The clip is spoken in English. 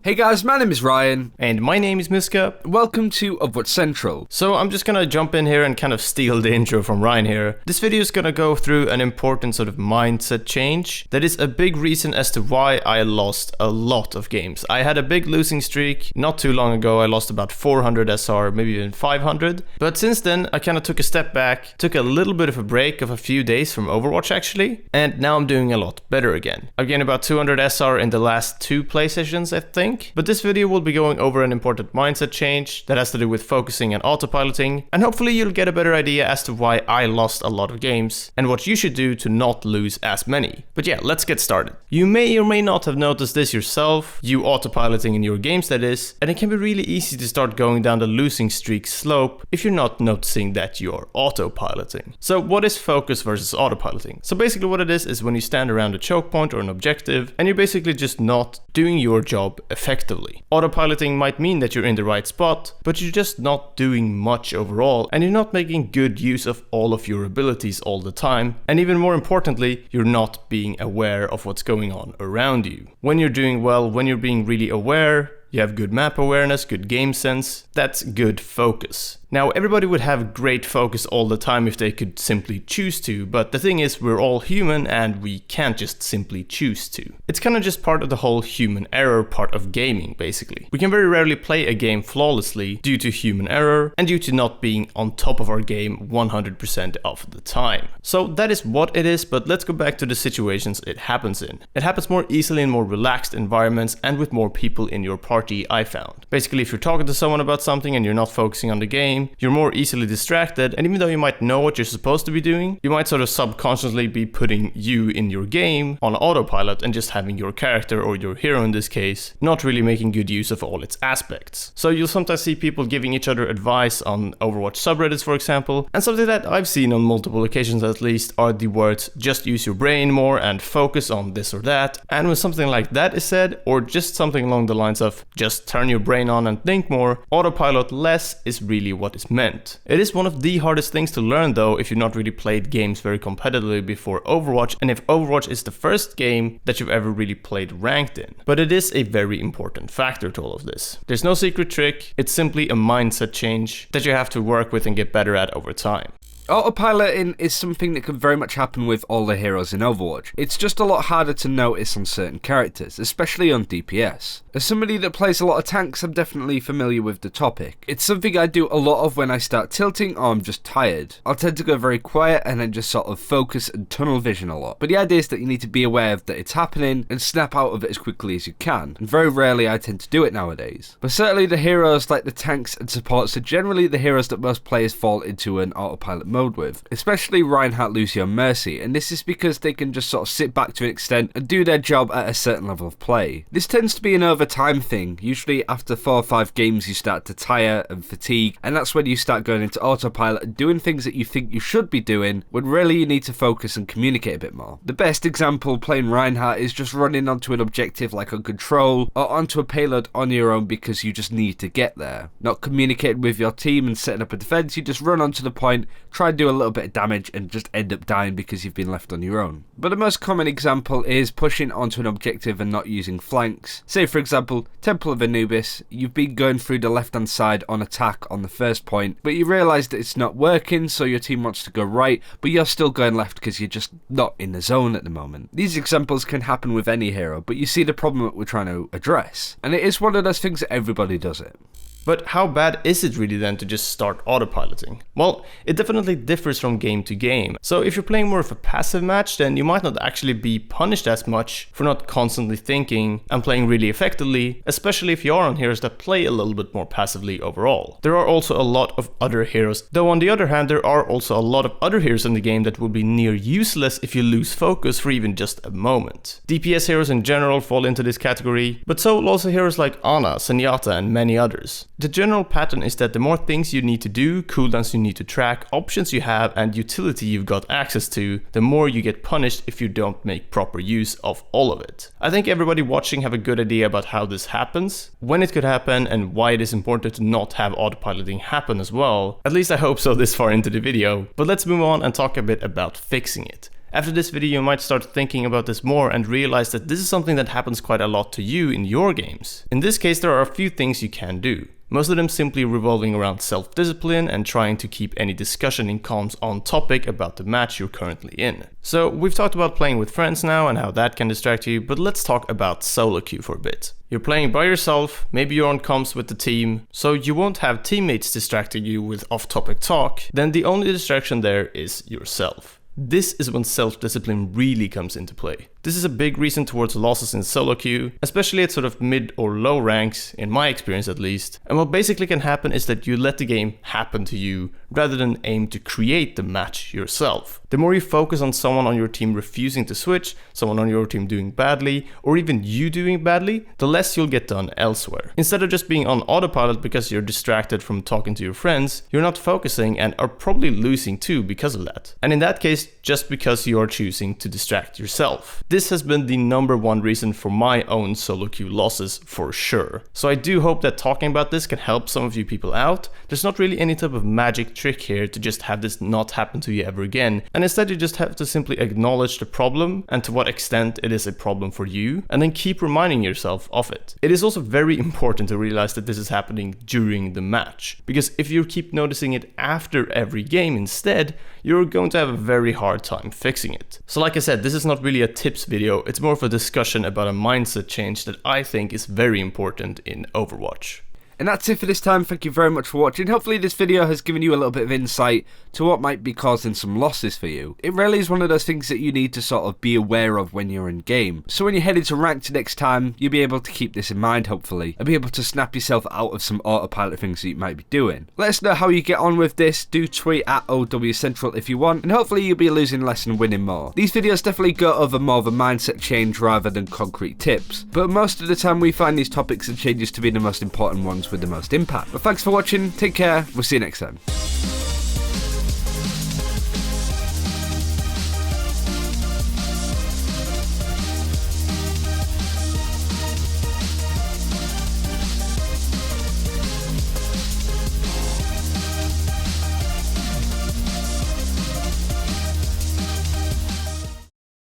Hey guys, my name is Ryan. And my name is Mysca. Welcome to Overwatch Central. So I'm just gonna jump in here and kind of steal the intro from Ryan here. This video is gonna go through an important sort of mindset change that is a big reason as to why I lost a lot of games. I had a big losing streak not too long ago. I lost about 400 SR, maybe even 500. But since then, I kind of took a step back, took a little bit of a break of a few days from Overwatch actually, and now I'm doing a lot better again. I've gained about 200 SR in the last 2 play sessions, I think. But this video will be going over an important mindset change that has to do with focusing and autopiloting, and hopefully you'll get a better idea as to why I lost a lot of games and what you should do to not lose as many. But yeah, let's get started. You may or may not have noticed this yourself, you autopiloting in your games that is, and it can be really easy to start going down the losing streak slope if you're not noticing that you're autopiloting. So what is focus versus autopiloting? So basically what it is when you stand around a choke point or an objective and you're basically just not doing your job effectively. Autopiloting might mean that you're in the right spot, but you're just not doing much overall, and you're not making good use of all of your abilities all the time, and even more importantly, you're not being aware of what's going on around you. When you're doing well, when you're being really aware, you have good map awareness, good game sense, that's good focus. Now, everybody would have great focus all the time if they could simply choose to, but the thing is, we're all human and we can't just simply choose to. It's kind of just part of the whole human error part of gaming, basically. We can very rarely play a game flawlessly due to human error and due to not being on top of our game 100% of the time. So that is what it is, but let's go back to the situations it happens in. It happens more easily in more relaxed environments and with more people in your party, I found. Basically, if you're talking to someone about something and you're not focusing on the game, you're more easily distracted, and even though you might know what you're supposed to be doing, you might sort of subconsciously be putting you in your game on autopilot and just having your character, or your hero in this case, not really making good use of all its aspects. So you'll sometimes see people giving each other advice on Overwatch subreddits, for example, and something that I've seen on multiple occasions at least are the words just use your brain more and focus on this or that. And when something like that is said, or just something along the lines of just turn your brain on and think more, autopilot less is really what is meant. It is one of the hardest things to learn though if you've not really played games very competitively before Overwatch, and if Overwatch is the first game that you've ever really played ranked in. But it is a very important factor to all of this. There's no secret trick, it's simply a mindset change that you have to work with and get better at over time. Autopiloting is something that can very much happen with all the heroes in Overwatch. It's just a lot harder to notice on certain characters, especially on DPS. As somebody that plays a lot of tanks, I'm definitely familiar with the topic. It's something I do a lot of when I start tilting or I'm just tired. I'll tend to go very quiet and then just sort of focus and tunnel vision a lot. But the idea is that you need to be aware of that it's happening and snap out of it as quickly as you can. And very rarely I tend to do it nowadays. But certainly the heroes like the tanks and supports are generally the heroes that most players fall into an autopilot mode with, especially Reinhardt, Lucio and Mercy, and this is because they can just sort of sit back to an extent and do their job at a certain level of play. This tends to be an over time thing. Usually after 4 or 5 games you start to tire and fatigue, and that's when you start going into autopilot and doing things that you think you should be doing when really you need to focus and communicate a bit more. The best example playing Reinhardt is just running onto an objective like on control or onto a payload on your own because you just need to get there. Not communicating with your team and setting up a defense, you just run onto the point, try and do a little bit of damage and just end up dying because you've been left on your own. But the most common example is pushing onto an objective and not using flanks. Say for example, Temple of Anubis, you've been going through the left hand side on attack on the first point, but you realise that it's not working, so your team wants to go right, but you're still going left because you're just not in the zone at the moment. These examples can happen with any hero, but you see the problem that we're trying to address. And it is one of those things that everybody does it. But how bad is it really then to just start autopiloting? Well, it definitely differs from game to game. So if you're playing more of a passive match, then you might not actually be punished as much for not constantly thinking and playing really effectively, especially if you are on heroes that play a little bit more passively overall. There are also a lot of other heroes, though on the other hand there are also a lot of other heroes in the game that will be near useless if you lose focus for even just a moment. DPS heroes in general fall into this category, but so will also heroes like Ana, Zenyatta and many others. The general pattern is that the more things you need to do, cooldowns you need to track, options you have and utility you've got access to, the more you get punished if you don't make proper use of all of it. I think everybody watching have a good idea about how this happens, when it could happen and why it is important to not have autopiloting happen as well. At least I hope so this far into the video, but let's move on and talk a bit about fixing it. After this video, you might start thinking about this more and realize that this is something that happens quite a lot to you in your games. In this case, there are a few things you can do. Most of them simply revolving around self-discipline and trying to keep any discussion in comms on topic about the match you're currently in. So we've talked about playing with friends now and how that can distract you, but let's talk about solo queue for a bit. You're playing by yourself, maybe you're on comms with the team, so you won't have teammates distracting you with off-topic talk, then the only distraction there is yourself. This is when self-discipline really comes into play. This is a big reason towards losses in solo queue, especially at sort of mid or low ranks, in my experience at least. And what basically can happen is that you let the game happen to you rather than aim to create the match yourself. The more you focus on someone on your team refusing to switch, someone on your team doing badly, or even you doing badly, the less you'll get done elsewhere. Instead of just being on autopilot because you're distracted from talking to your friends, you're not focusing and are probably losing too because of that. And in that case, just because you are choosing to distract yourself. This has been the #1 reason for my own solo queue losses for sure. So I do hope that talking about this can help some of you people out. There's not really any type of magic trick here to just have this not happen to you ever again. And instead you just have to simply acknowledge the problem and to what extent it is a problem for you, and then keep reminding yourself of it. It is also very important to realize that this is happening during the match, because if you keep noticing it after every game instead, you're going to have a very hard time fixing it. So like I said, this is not really a tips video, it's more of a discussion about a mindset change that I think is very important in Overwatch. And that's it for this time. Thank you very much for watching. Hopefully this video has given you a little bit of insight to what might be causing some losses for you. It really is one of those things that you need to sort of be aware of when you're in game. So when you're headed to ranked next time, you'll be able to keep this in mind hopefully, and be able to snap yourself out of some autopilot things that you might be doing. Let us know how you get on with this. Do tweet at OWCentral if you want, and hopefully you'll be losing less and winning more. These videos definitely go over more of a mindset change rather than concrete tips, but most of the time we find these topics and changes to be the most important ones with the most impact. But thanks for watching, take care, we'll see you next time.